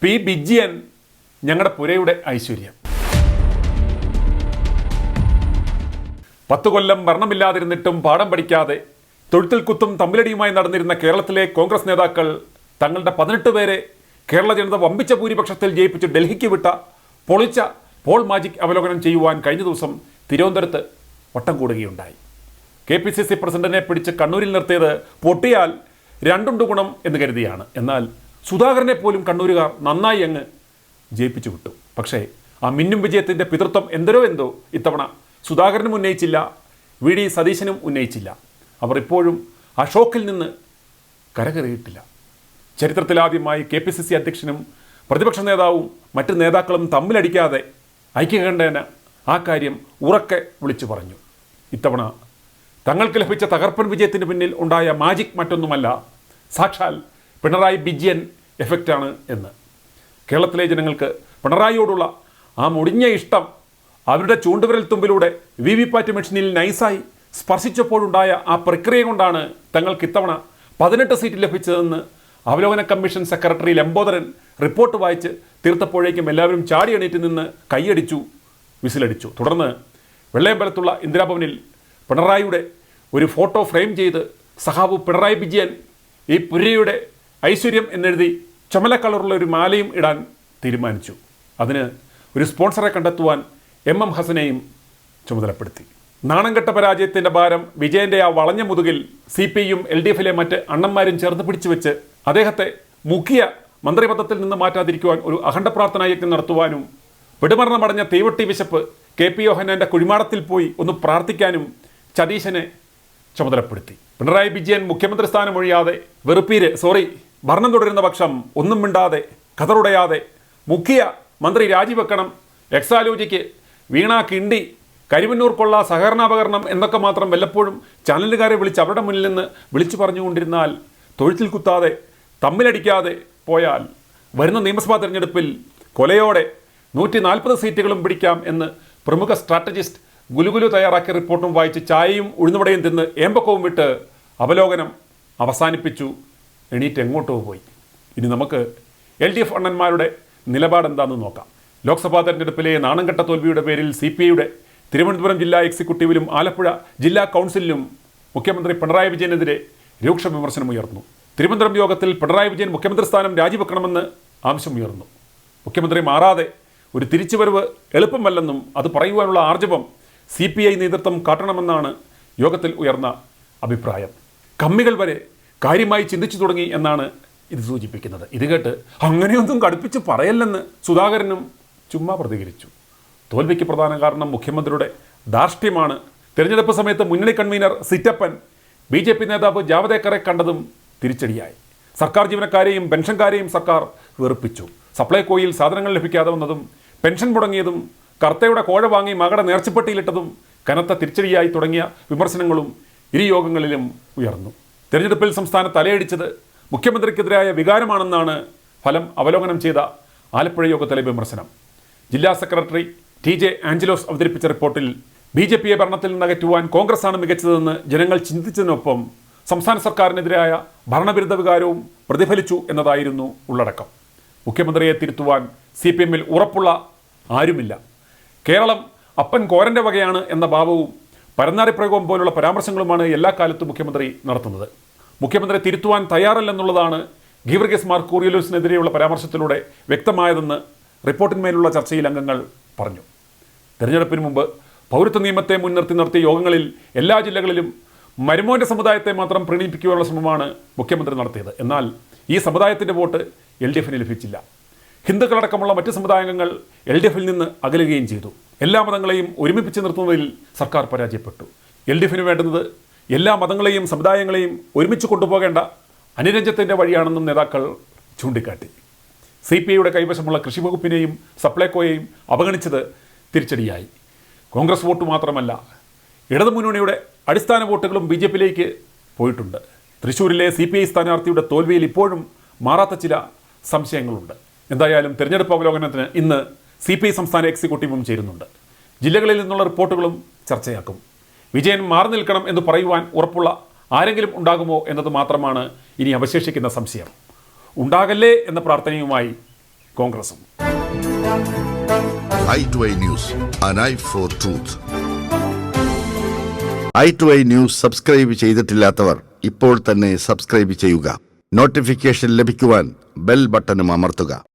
P ബിജിയൻ ഞങ്ങളുടെ പുരയുടെ ഐശ്വര്യം. 10 കൊല്ലം ഭരണമില്ലാതിരുന്നിട്ടും പാഠം പഠിക്കാതെ തൊഴുത്തിൽ കുത്തും തമ്മിലടിയുമായി നടന്നിരുന്ന കേരളത്തിലെ കോൺഗ്രസ് നേതാക്കൾ തങ്ങളുടെ 18 പേരെ കേരള ജനത വമ്പിച്ച ഭൂരിപക്ഷത്തിൽ ജയിപ്പിച്ച് ഡൽഹിക്ക് വിട്ട പൊളിച്ച പോൾ മാജിക് അവലോകനം ചെയ്യുവാൻ കഴിഞ്ഞ ദിവസം തിരുവനന്തപുരത്ത് വട്ടം കൂടുകയുണ്ടായി. KPCC പ്രസിഡന്റിനെ പിടിച്ച് കണ്ണൂരിൽ നിർത്തിയത് പൊട്ടിയാൽ രണ്ടുണ്ട് ഗുണം എന്ന് കരുതിയാണ്. എന്നാൽ സുധാകരനെ പോലും കണ്ണൂരുകാർ നന്നായി അങ്ങ് ജയിപ്പിച്ചു വിട്ടു. പക്ഷേ ആ മിന്നും വിജയത്തിൻ്റെ പിതൃത്വം എന്തോ ഇത്തവണ സുധാകരനും ഉന്നയിച്ചില്ല, VD സതീശനും ഉന്നയിച്ചില്ല. അവർ ഇപ്പോഴും ആ ഷോക്കിൽ നിന്ന് കരകയറിയിട്ടില്ല. ചരിത്രത്തിലാദ്യമായി KPCC അധ്യക്ഷനും പ്രതിപക്ഷ നേതാവും മറ്റ് നേതാക്കളും തമ്മിലടിക്കാതെ ഐക്യകണ്ഠേന ആ കാര്യം ഉറക്കെ വിളിച്ചു പറഞ്ഞു. ഇത്തവണ തങ്ങൾക്ക് ലഭിച്ച തകർപ്പൻ വിജയത്തിന് പിന്നിൽ ഉണ്ടായ മാജിക് മറ്റൊന്നുമല്ല, സാക്ഷാൽ പിണറായി ബിജിയൻ എഫക്റ്റാണ് എന്ന്. കേരളത്തിലെ ജനങ്ങൾക്ക് പിണറായിയോടുള്ള ആ മുടിഞ്ഞ ഇഷ്ടം അവരുടെ ചൂണ്ടുവിരൽ തുമ്പിലൂടെ VVPAT മെഷീനിൽ നൈസായി സ്പർശിച്ചപ്പോഴുണ്ടായ ആ പ്രക്രിയ കൊണ്ടാണ് തങ്ങൾക്ക് ഇത്തവണ 18 സീറ്റ് ലഭിച്ചതെന്ന് അവലോകന കമ്മീഷൻ സെക്രട്ടറി ലംബോദരൻ റിപ്പോർട്ട് വായിച്ച് തീർത്തപ്പോഴേക്കും എല്ലാവരും ചാടി എണീറ്റ് നിന്ന് കൈയടിച്ചു, വിസിലടിച്ചു. തുടർന്ന് വെള്ളയമ്പലത്തുള്ള ഇന്ദിരാഭവനിൽ പിണറായിയുടെ ഒരു ഫോട്ടോ ഫ്രെയിം ചെയ്ത് സഖാവ് പിണറായി ബിജിയൻ ഈ പുരയുടെ ഐശ്വര്യം എന്നെഴുതി ചുമല കളറുള്ള ഒരു മാലയും ഇടാൻ തീരുമാനിച്ചു. അതിന് ഒരു സ്പോൺസറെ കണ്ടെത്തുവാൻ MM ഹസനെയും ചുമതലപ്പെടുത്തി. നാണംകെട്ട പരാജയത്തിൻ്റെ ഭാരം വിജയൻ്റെ ആ വളഞ്ഞ മുതുകിൽ CPIയും LDFിലെ മറ്റ് അണ്ണന്മാരും ചേർന്ന് പിടിച്ചു വെച്ച് അദ്ദേഹത്തെ മുഖ്യ മന്ത്രിപദത്തിൽ നിന്ന് മാറ്റാതിരിക്കുവാൻ ഒരു അഖണ്ഡ പ്രാർത്ഥനാ യജ്ഞം നടത്തുവാനും പിടിമരണമടഞ്ഞ തീവട്ടി വിശപ്പ് KP യോഹന്നാൻ്റെ കുഴിമാടത്തിൽ പോയി ഒന്ന് പ്രാർത്ഥിക്കാനും സതീശനെ ചുമതലപ്പെടുത്തി. പിണറായി ബിജിയൻ മുഖ്യമന്ത്രി സ്ഥാനം ഒഴിയാതെ ഭരണം തുടരുന്ന പക്ഷം ഒന്നും മിണ്ടാതെ കതറുടയാതെ മുഖ്യ മന്ത്രി രാജിവെക്കണം, എക്സാലോജിക്ക് വീണ കിണ്ടി കരിമന്നൂർ കൊള്ള സഹകരണാപകരണം എന്നൊക്കെ മാത്രം വല്ലപ്പോഴും ചാനലുകാരെ വിളിച്ച് അവരുടെ മുന്നിൽ നിന്ന് വിളിച്ചു പറഞ്ഞുകൊണ്ടിരുന്നാൽ, തൊഴുത്തിൽ കുത്താതെ തമ്മിലടിക്കാതെ പോയാൽ വരുന്ന നിയമസഭാ തെരഞ്ഞെടുപ്പിൽ കൊലയോടെ 140 സീറ്റുകളും പിടിക്കാം എന്ന് പ്രമുഖ സ്ട്രാറ്റജിസ്റ്റ് ഗുലുഗുലു തയ്യാറാക്കിയ റിപ്പോർട്ടും വായിച്ച് ചായയും ഉഴുന്നുവടയും തിന്ന് ഏമ്പക്കവും വിട്ട് അവലോകനം അവസാനിപ്പിച്ചു. എണീറ്റ് എങ്ങോട്ടോ പോയി. ഇനി നമുക്ക് LDF അണ്ണന്മാരുടെ നിലപാടെന്താണെന്ന് നോക്കാം. ലോക്സഭാ തെരഞ്ഞെടുപ്പിലെ നാണംകെട്ട തോൽവിയുടെ പേരിൽ CPIയുടെ തിരുവനന്തപുരം ജില്ലാ എക്സിക്യൂട്ടീവിലും ആലപ്പുഴ ജില്ലാ കൗൺസിലിലും മുഖ്യമന്ത്രി പിണറായി വിജയനെതിരെ രൂക്ഷ വിമർശനമുയർന്നു. തിരുവനന്തപുരം യോഗത്തിൽ പിണറായി വിജയൻ മുഖ്യമന്ത്രി സ്ഥാനം രാജിവെക്കണമെന്ന് ആവശ്യമുയർന്നു. മുഖ്യമന്ത്രി മാറാതെ ഒരു തിരിച്ചുവരവ് എളുപ്പമല്ലെന്നും അത് പറയുവാനുള്ള ആർജവം CPI നേതൃത്വം കാട്ടണമെന്നാണ് യോഗത്തിൽ ഉയർന്ന അഭിപ്രായം. കമ്മികൾ വരെ കാര്യമായി ചിന്തിച്ചു തുടങ്ങി എന്നാണ് ഇത് സൂചിപ്പിക്കുന്നത്. ഇത് കേട്ട് അങ്ങനെയൊന്നും കടുപ്പിച്ച് പറയല്ലെന്ന് സുധാകരനും ചുമ്മാ പ്രതികരിച്ചു. തോൽവിക്ക് പ്രധാന കാരണം മുഖ്യമന്ത്രിയുടെ ധാർഷ്ട്യമാണ്. തിരഞ്ഞെടുപ്പ് സമയത്ത് മുന്നണി കൺവീനർ സിറ്റപ്പൻ BJP നേതാവ് ജാവദേക്കറെ കണ്ടതും തിരിച്ചടിയായി. സർക്കാർ ജീവനക്കാരെയും പെൻഷൻകാരെയും സർക്കാർ വെറുപ്പിച്ചു. സപ്ലൈകോയിൽ സാധനങ്ങൾ ലഭിക്കാതെ വന്നതും പെൻഷൻ മുടങ്ങിയതും കർത്തയുടെ കോഴ വാങ്ങി മകളുടെ നേർച്ചപ്പെട്ടിയിലിട്ടതും കനത്ത തിരിച്ചടിയായി തുടങ്ങിയ വിമർശനങ്ങളും ഇരു യോഗങ്ങളിലും ഉയർന്നു. തെരഞ്ഞെടുപ്പിൽ സംസ്ഥാനം തലയടിച്ചത് മുഖ്യമന്ത്രിക്കെതിരായ വികാരമാണെന്നാണ് ഫലം അവലോകനം ചെയ്ത ആലപ്പുഴ യോഗത്തിലെ വിമർശനം. ജില്ലാ സെക്രട്ടറി TJ ആഞ്ചലോസ് അവതരിപ്പിച്ച റിപ്പോർട്ടിൽ BJPയെ ഭരണത്തിൽ നിന്ന് അകറ്റുവാൻ കോൺഗ്രസ്സാണ് മികച്ചതെന്ന് ജനങ്ങൾ ചിന്തിച്ചതിനൊപ്പം സംസ്ഥാന സർക്കാരിനെതിരായ ഭരണവിരുദ്ധ വികാരവും പ്രതിഫലിച്ചു എന്നതായിരുന്നു ഉള്ളടക്കം. മുഖ്യമന്ത്രിയെ തിരുത്തുവാൻ CPMൽ ഉറപ്പുള്ള ആരുമില്ല. കേരളം അപ്പൻ കോരൻ്റെ വകയാണ് എന്ന ഭാവവും പരന്നാറിപ്രയോഗം പോലുള്ള പരാമർശങ്ങളുമാണ് എല്ലാ കാലത്തും മുഖ്യമന്ത്രി നടത്തുന്നത്. മുഖ്യമന്ത്രി തിരുത്തുവാൻ തയ്യാറല്ലെന്നുള്ളതാണ് ഗീവർഗീസ് മാർ കൂറിയലോസിനെതിരെയുള്ള പരാമർശത്തിലൂടെ വ്യക്തമായതെന്ന് റിപ്പോർട്ടിന്മേലുള്ള ചർച്ചയിൽ അംഗങ്ങൾ പറഞ്ഞു. തെരഞ്ഞെടുപ്പിന് മുമ്പ് പൗരത്വ നിയമത്തെ മുൻനിർത്തി നടത്തിയ യോഗങ്ങളിൽ എല്ലാ ജില്ലകളിലും മരുമോൻ്റെ സമുദായത്തെ മാത്രം പ്രീണിപ്പിക്കുവാനുള്ള ശ്രമമാണ് മുഖ്യമന്ത്രി നടത്തിയത്. എന്നാൽ ഈ സമുദായത്തിൻ്റെ വോട്ട് LDFന് ലഭിച്ചില്ല. ഹിന്ദുക്കളടക്കമുള്ള മറ്റ് സമുദായാംഗങ്ങൾ LDFിൽ നിന്ന് അകലുകയും ചെയ്തു. എല്ലാ മതങ്ങളെയും ഒരുമിപ്പിച്ച് നിർത്തുന്നതിൽ സർക്കാർ പരാജയപ്പെട്ടു. LDFന് വേണ്ടുന്നത് എല്ലാ മതങ്ങളെയും സമുദായങ്ങളെയും ഒരുമിച്ച് കൊണ്ടുപോകേണ്ട അനുരഞ്ജത്തിൻ്റെ വഴിയാണെന്നും നേതാക്കൾ ചൂണ്ടിക്കാട്ടി. CPIയുടെ കൈവശമുള്ള കൃഷി വകുപ്പിനെയും സപ്ലൈകോയെയും അവഗണിച്ചത് തിരിച്ചടിയായി. കോൺഗ്രസ് വോട്ട് മാത്രമല്ല, ഇടതുമുന്നണിയുടെ അടിസ്ഥാന വോട്ടുകളും BJPയിലേക്ക് പോയിട്ടുണ്ട്. തൃശ്ശൂരിലെ CPI സ്ഥാനാർത്ഥിയുടെ തോൽവിയിൽ ഇപ്പോഴും മാറാത്ത ചില സംശയങ്ങളുണ്ട്. എന്തായാലും തെരഞ്ഞെടുപ്പ് അവലോകനത്തിന് ഇന്ന് CPI സംസ്ഥാന എക്സിക്യൂട്ടീവും ചേരുന്നുണ്ട്. ജില്ലകളിൽ നിന്നുള്ള റിപ്പോർട്ടുകളും ചർച്ചയാക്കും. വിജയൻ മാറി നിൽക്കണം എന്ന് പറയുവാൻ ഉറപ്പുള്ള ആരെങ്കിലും ഉണ്ടാകുമോ എന്നത് മാത്രമാണ് ഇനി അവശേഷിക്കുന്ന സംശയം. ഉണ്ടാകല്ലേ എന്ന പ്രാർത്ഥനയുമായി കോൺഗ്രസും. i2i News, an eye for truth. i2i News subscribe ചെയ്തിട്ടില്ലാത്തവർ ഇപ്പോൾ തന്നെ സബ്സ്ക്രൈബ് ചെയ്യുക. നോട്ടിഫിക്കേഷൻ ലഭിക്കുവാൻ ബെൽ ബട്ടണും അമർത്തുക.